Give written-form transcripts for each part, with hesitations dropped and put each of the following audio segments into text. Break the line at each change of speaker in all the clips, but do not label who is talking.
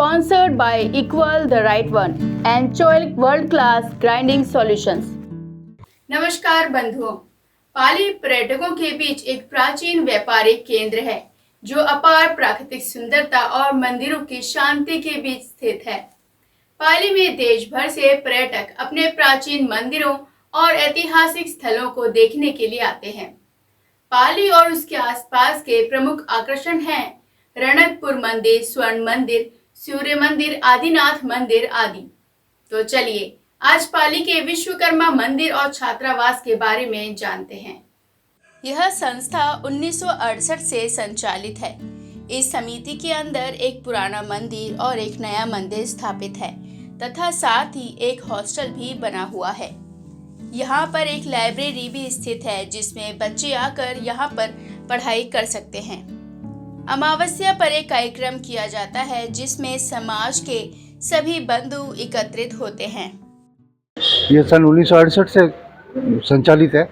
sponsored by Equal the Right One and Choic World Class Grinding Solutions. नमस्कार बंधुओं, पाली पर्यटकों के बीच एक प्राचीन व्यापारिक केंद्र है जो अपार प्राकृतिक सुंदरता और मंदिरों की शांति के बीच स्थित है। पाली में देश भर से पर्यटक अपने प्राचीन मंदिरों और ऐतिहासिक स्थलों को देखने के लिए आते हैं। पाली और उसके आसपास के प्रमुख आकर्षण हैं रणकपुर मंदिर, स्वर्ण मंदिर, सूर्य मंदिर, आदिनाथ मंदिर आदि। तो चलिए आज पाली के विश्वकर्मा मंदिर और छात्रावास के बारे में जानते हैं। यह संस्था 1968 से संचालित है। इस समिति के अंदर एक पुराना मंदिर और एक नया मंदिर स्थापित है तथा साथ ही एक हॉस्टल भी बना हुआ है। यहाँ पर एक लाइब्रेरी भी स्थित है जिसमें बच्चे आकर यहाँ पर पढ़ाई कर सकते हैं। अमावस्या पर एक कार्यक्रम किया जाता है जिसमें समाज के सभी बंधु एकत्रित होते हैं।
यह सन 1968 से संचालित है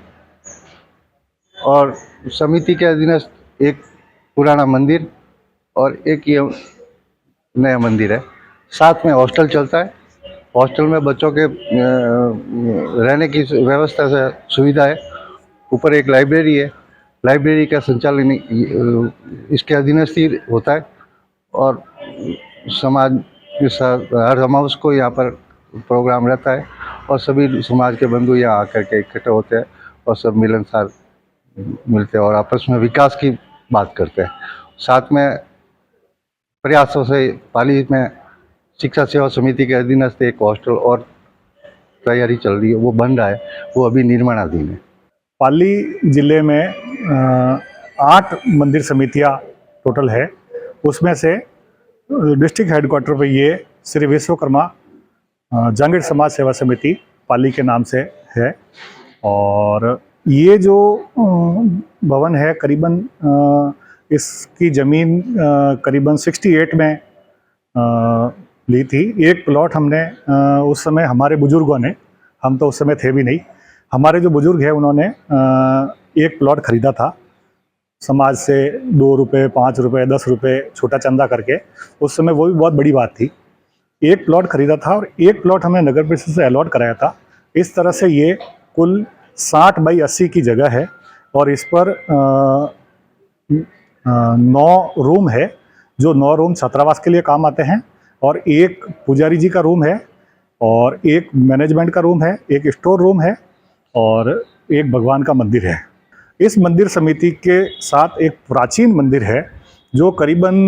और समिति के अधीनस्थ एक पुराना मंदिर और एक ये नया मंदिर है। साथ में हॉस्टल चलता है। हॉस्टल में बच्चों के रहने की व्यवस्था से सुविधा है। ऊपर एक लाइब्रेरी है। लाइब्रेरी का संचालन इसके अधीनस्थ ही होता है और समाज के साथ हर अमावस को यहाँ पर प्रोग्राम रहता है और सभी समाज के बंधु यहाँ आकर के इकट्ठे होते हैं और सब मिलनसार मिलते हैं और आपस में विकास की बात करते हैं। साथ में प्रयासों से पाली में शिक्षा सेवा समिति के अधीनस्थ एक हॉस्टल और तैयारी चल रही है, वो बन रहा है, वो अभी निर्माणाधीन है।
पाली जिले में 8 मंदिर समितियां टोटल है। उसमें से डिस्ट्रिक्ट हेडक्वार्टर पे ये श्री विश्वकर्मा जांगीर समाज सेवा समिति पाली के नाम से है। और ये जो भवन है करीबन इसकी ज़मीन करीबन 68 में ली थी। एक प्लॉट हमने उस समय हमारे बुजुर्गों ने, हम तो उस समय थे भी नहीं, हमारे जो बुजुर्ग हैं उन्होंने एक प्लॉट ख़रीदा था समाज से 2 रुपये, 5 रुपये, 10 रुपये छोटा चंदा करके। उस समय वो भी बहुत बड़ी बात थी। एक प्लॉट ख़रीदा था और एक प्लॉट हमने नगर परिषद से अलॉट कराया था। इस तरह से ये कुल 60 बाई 80 की जगह है और इस पर 9 रूम है, जो 9 रूम छात्रावास के लिए काम आते हैं और एक पुजारी जी का रूम है और एक मैनेजमेंट का रूम है, एक स्टोर रूम है और एक भगवान का मंदिर है। इस मंदिर समिति के साथ एक प्राचीन मंदिर है जो करीबन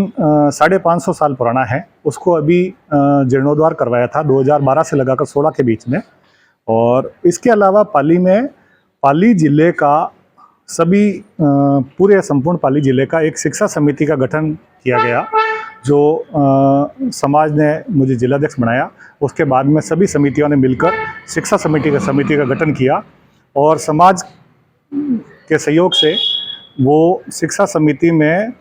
550 साल पुराना है। उसको अभी जीर्णोद्धार करवाया था 2012 से लगाकर 16 के बीच में। और इसके अलावा पाली में पाली जिले का सभी पूरे संपूर्ण पाली जिले का एक शिक्षा समिति का गठन किया गया, जो समाज ने मुझे जिलाध्यक्ष बनाया। उसके बाद में सभी समितियों ने मिलकर शिक्षा समिति का गठन किया और समाज के सहयोग से वो शिक्षा समिति में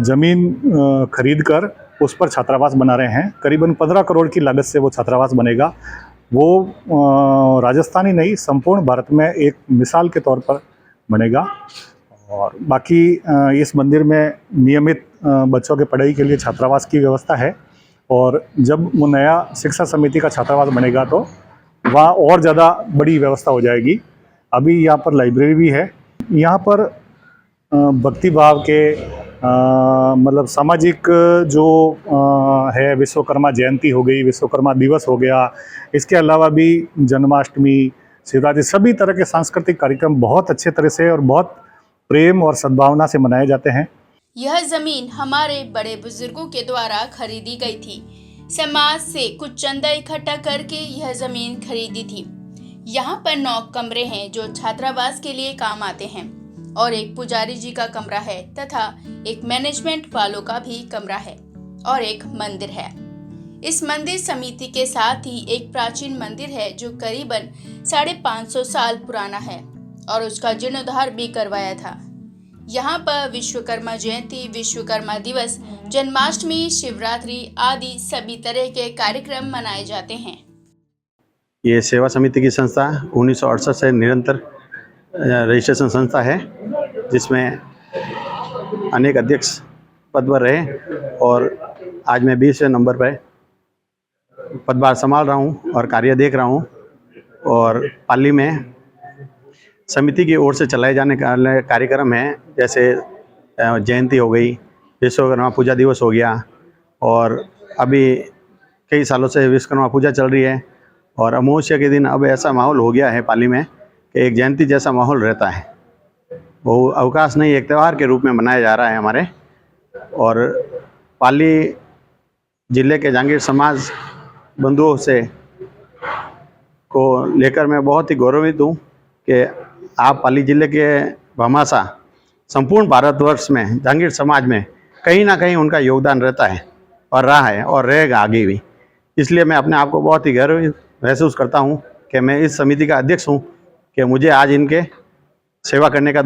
ज़मीन खरीद कर उस पर छात्रावास बना रहे हैं। करीबन 15 करोड़ की लागत से वो छात्रावास बनेगा। वो राजस्थानी नहीं, संपूर्ण भारत में एक मिसाल के तौर पर बनेगा। और बाकी इस मंदिर में नियमित बच्चों के पढ़ाई के लिए छात्रावास की व्यवस्था है और जब वो नया शिक्षा समिति का छात्रावास बनेगा तो वहाँ और ज़्यादा बड़ी व्यवस्था हो जाएगी। अभी यहाँ पर लाइब्रेरी भी है। यहाँ पर भक्ति भाव के मतलब सामाजिक जो है, विश्वकर्मा जयंती हो गई, विश्वकर्मा दिवस हो गया, इसके अलावा भी जन्माष्टमी, शिवरात्रि, सभी तरह के सांस्कृतिक कार्यक्रम बहुत अच्छे तरह से और बहुत प्रेम और सद्भावना से मनाए जाते हैं।
यह जमीन हमारे बड़े बुजुर्गों के द्वारा खरीदी गई थी। समाज से कुछ चंदा इकट्ठा करके यह जमीन खरीदी थी। यहाँ पर 9 कमरे हैं जो छात्रावास के लिए काम आते हैं और एक पुजारी जी का कमरा है तथा एक मैनेजमेंट वालों का भी कमरा है और एक मंदिर है। इस मंदिर समिति के साथ ही एक प्राचीन मंदिर है जो करीबन 550 साल पुराना है और उसका जीर्णोद्धार भी करवाया था। यहाँ पर विश्वकर्मा जयंती, विश्वकर्मा दिवस, जन्माष्टमी, शिवरात्रि आदि सभी तरह के कार्यक्रम मनाए जाते हैं।
ये सेवा समिति की संस्था 1968 से निरंतर रजिस्ट्रेशन संस्था है जिसमें अनेक अध्यक्ष पद पर रहे और आज मैं 20वें नंबर पर पदभार संभाल रहा हूँ और कार्य देख रहा हूँ। और पाली में समिति की ओर से चलाए जाने का कार्यक्रम है, जैसे जयंती हो गई, विश्वकर्मा पूजा दिवस हो गया, और अभी कई सालों से विश्वकर्मा पूजा चल रही है। और अमावस्या के दिन अब ऐसा माहौल हो गया है पाली में कि एक जयंती जैसा माहौल रहता है। वो अवकाश नहीं, एक त्यौहार के रूप में मनाया जा रहा है हमारे। और पाली जिले के जांगीर समाज बंधुओं से को लेकर मैं बहुत ही गौरवित हूँ कि आप पाली जिले के भामाशाह संपूर्ण भारतवर्ष में जांगीर समाज में कहीं ना कहीं उनका योगदान रहता है और रहा है और रहेगा आगे भी। इसलिए मैं अपने आप को बहुत ही गर्व महसूस करता हूँ कि मैं इस समिति का अध्यक्ष हूँ, कि मुझे आज इनके सेवा करने का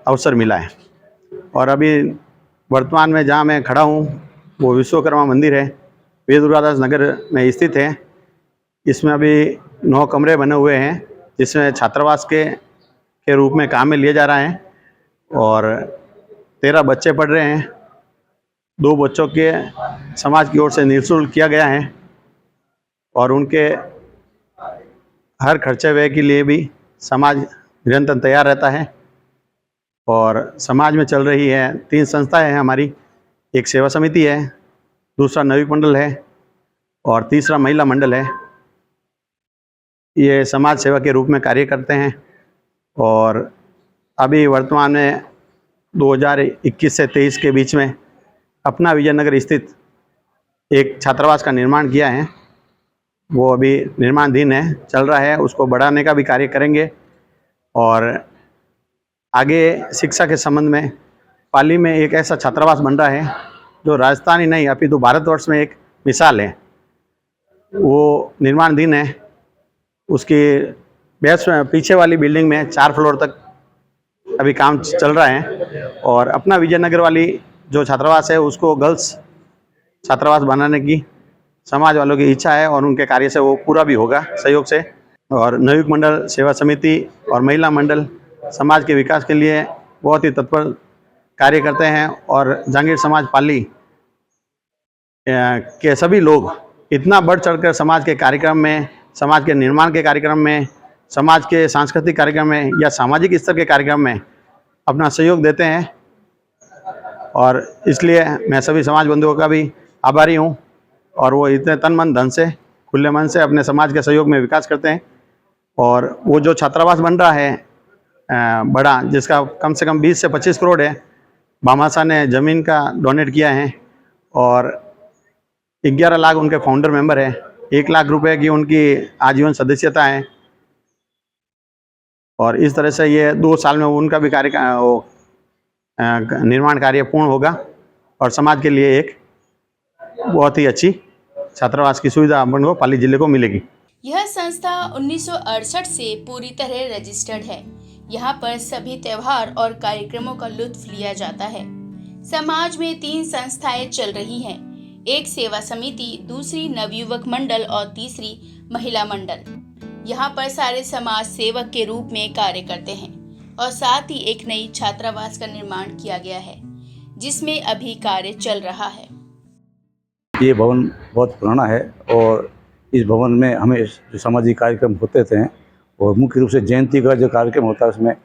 अवसर मिला है। और अभी वर्तमान में जहाँ मैं खड़ा हूँ वो विश्वकर्मा मंदिर है, वीर दुर्गादास नगर में स्थित है। इसमें अभी 9 कमरे बने हुए हैं, जिसमें छात्रावास के रूप में काम में लिए जा रहा है। और 13 बच्चे पढ़ रहे हैं। 2 बच्चों के समाज की ओर से निःशुल्क किया गया है, और उनके हर खर्चे व्यय के लिए भी समाज निरंतर तैयार रहता है। और समाज में चल रही है 3 संस्थाएं हैं हमारी। एक सेवा समिति है, दूसरा नवीक मंडल है, और तीसरा महिला मंडल है। ये समाज सेवा के रूप में कार्य करते हैं। और अभी वर्तमान में 2021 से 23 के बीच में अपना विजयनगर स्थित एक छात्रावास का निर्माण किया है। वो अभी निर्माणाधीन है, चल रहा है। उसको बढ़ाने का भी कार्य करेंगे। और आगे शिक्षा के संबंध में पाली में एक ऐसा छात्रावास बन रहा है जो राजस्थान ही नहीं अपितु भारतवर्ष में एक मिसाल है। वो निर्माणाधीन है। उसकी बेस में पीछे वाली बिल्डिंग में 4 फ्लोर तक अभी काम चल रहा है। और अपना विजयनगर वाली जो छात्रावास है उसको गर्ल्स छात्रावास बनाने की समाज वालों की इच्छा है, और उनके कार्य से वो पूरा भी होगा सहयोग से। और नवीक मंडल, सेवा समिति और महिला मंडल समाज के विकास के लिए बहुत ही तत्पर कार्य करते हैं। और जांगीर समाज पाली के सभी लोग इतना बढ़ चढ़कर समाज के कार्यक्रम में, समाज के निर्माण के कार्यक्रम में, समाज के सांस्कृतिक कार्यक्रम में या सामाजिक स्तर के कार्यक्रम में अपना सहयोग देते हैं। और इसलिए मैं सभी समाज बंधुओं का भी आभारी हूँ। और वो इतने तन मन धन से, खुले मन से अपने समाज के सहयोग में विकास करते हैं। और वो जो छात्रावास बन रहा है बड़ा, जिसका कम से कम 20 से 25 करोड़ है, भामाशाह ने ज़मीन का डोनेट किया है। और 11 लाख उनके फाउंडर मेंबर हैं। 1 लाख रुपए की उनकी आजीवन सदस्यता है। और इस तरह से ये 2 साल में उनका भी निर्माण कार्य पूर्ण होगा, और समाज के लिए एक बहुत ही अच्छी छात्रावास की सुविधा अपन को पाली जिले को मिलेगी।
यह संस्था 1968 से पूरी तरह रजिस्टर्ड है। यहाँ पर सभी त्योहार और कार्यक्रमों का लुत्फ लिया जाता है। समाज में 3 संस्थाएं चल रही हैं, एक सेवा समिति, दूसरी नवयुवक मंडल और तीसरी महिला मंडल। यहाँ पर सारे समाज सेवक के रूप में कार्य करते हैं। और साथ ही एक नई छात्रावास का निर्माण किया गया है, जिसमें अभी कार्य चल रहा है।
ये भवन बहुत पुराना है, और इस भवन में हमें जो सामाजिक कार्यक्रम होते थे, और मुख्य रूप से जयंती का जो कार्यक्रम होता है उसमें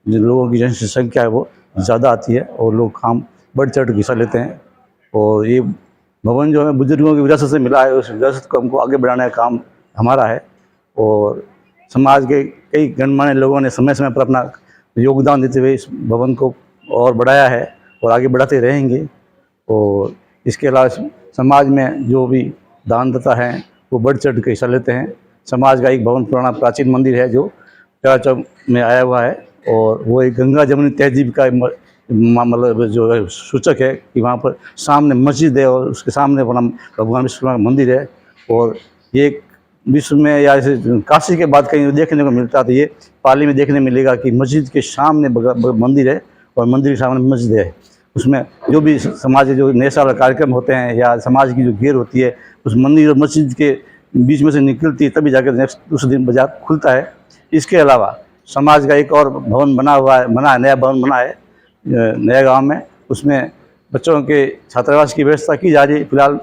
जिन लोगों की जनसंख्या है वो ज़्यादा आती है, और लोग काम बढ़ चढ़ हिस्सा लेते हैं। और ये भवन जो हमें बुजुर्गों की विरासत से मिला है, उस विरासत को हमको आगे बढ़ाने का काम हमारा है। और समाज के कई गणमान्य लोगों ने समय समय पर अपना योगदान देते हुए इस भवन को और बढ़ाया है, और आगे बढ़ाते रहेंगे। और इसके अलावा समाज में जो भी दानदाता हैं वो बढ़ चढ़ के हिस्सा लेते हैं। समाज का एक भवन पुराना प्राचीन मंदिर है जो चौक में आया हुआ है, और वो एक गंगा जमुनी तहजीब का मतलब जो है सूचक है कि वहाँ पर सामने मस्जिद है, और उसके सामने अपना भगवान विश्वकर्मा मंदिर है। और ये विश्व में या ऐसे काशी के बाद कहीं देखने को मिलता, तो ये पाली में देखने मिलेगा कि मस्जिद के सामने मंदिर है, और मंदिर के सामने मस्जिद है। उसमें जो भी समाज के जो नए साल कार्यक्रम होते हैं या समाज की जो घेर होती है, उस मंदिर और मस्जिद के बीच में से निकलती है, तभी जाकर नेक्स्ट दूसरे दिन बाजार खुलता है। इसके अलावा समाज का एक और भवन बना है, नया भवन बना है नया गांव में। उसमें बच्चों के छात्रावास की व्यवस्था की जा रही है फिलहाल,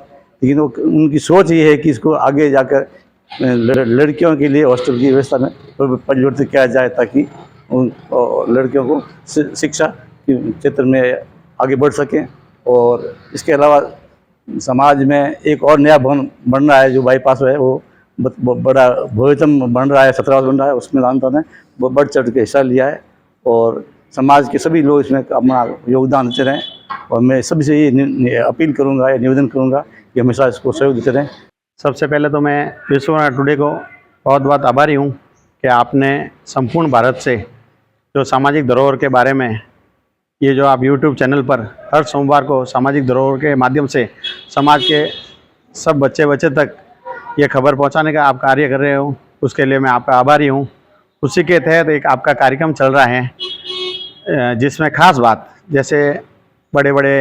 लेकिन वो उनकी सोच ये है कि इसको आगे जाकर लड़कियों के लिए हॉस्टल की व्यवस्था में परिवर्तित किया जाए, ताकि उन लड़कियों को शिक्षा के क्षेत्र में आगे बढ़ सकें। और इसके अलावा समाज में एक और नया भवन बन रहा है जो बाईपास है, वो बड़ा भव्यतम बन रहा है, छात्रावास बन रहा है, उसमें दानता ने बढ़ चढ़ के हिस्सा लिया है और समाज के सभी लोग इसमें अपना योगदान देते रहें। और मैं सभी से ये अपील करूंगा या निवेदन करूंगा कि हमेशा इसको सहयोग देते रहें।
सबसे पहले तो मैं विश्वकर्मा टुडे को बहुत बहुत आभारी हूँ कि आपने संपूर्ण भारत से जो सामाजिक धरोहर के बारे में ये जो आप यूट्यूब चैनल पर हर सोमवार को सामाजिक धरोहर के माध्यम से समाज के सब बच्चे तक ये खबर पहुंचाने का आप कार्य कर रहे हो, उसके लिए मैं आपका आभारी हूं। उसी के तहत एक आपका कार्यक्रम चल रहा है जिसमें खास बात जैसे बड़े बड़े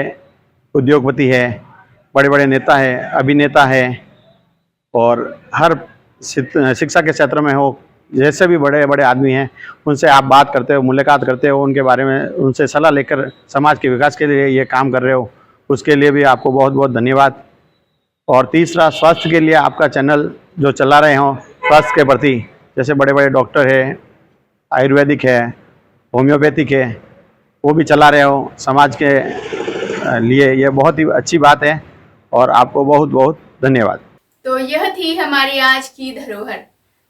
उद्योगपति है, बड़े बड़े नेता है, अभिनेता है और हर शिक्षा के क्षेत्र में हो, जैसे भी बड़े बड़े आदमी हैं उनसे आप बात करते हो, मुलाकात करते हो, उनके बारे में उनसे सलाह लेकर समाज के विकास के लिए ये काम कर रहे हो, उसके लिए भी आपको बहुत बहुत धन्यवाद। और तीसरा, स्वास्थ्य के लिए आपका चैनल जो चला रहे हो स्वास्थ्य के प्रति, जैसे बड़े बड़े डॉक्टर है, आयुर्वेदिक है, होम्योपैथिक है, वो भी चला रहे हो समाज के लिए, ये बहुत ही अच्छी बात है और आपको बहुत बहुत धन्यवाद।
तो यह थी हमारी आज की धरोहर।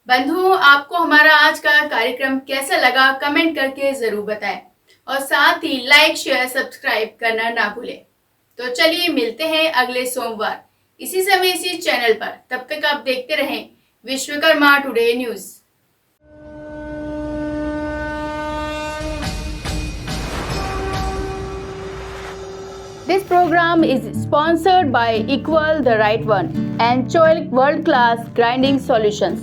बंधुओं, आपको हमारा आज का कार्यक्रम कैसा लगा कमेंट करके जरूर बताएं और साथ ही लाइक शेयर सब्सक्राइब करना ना भूलें। तो चलिए मिलते हैं अगले सोमवार इसी समय इसी चैनल पर। तब तक आप देखते रहें Vishwakarma today news. This program is sponsored by Equal the Right One and Choilik World Class Grinding Solutions.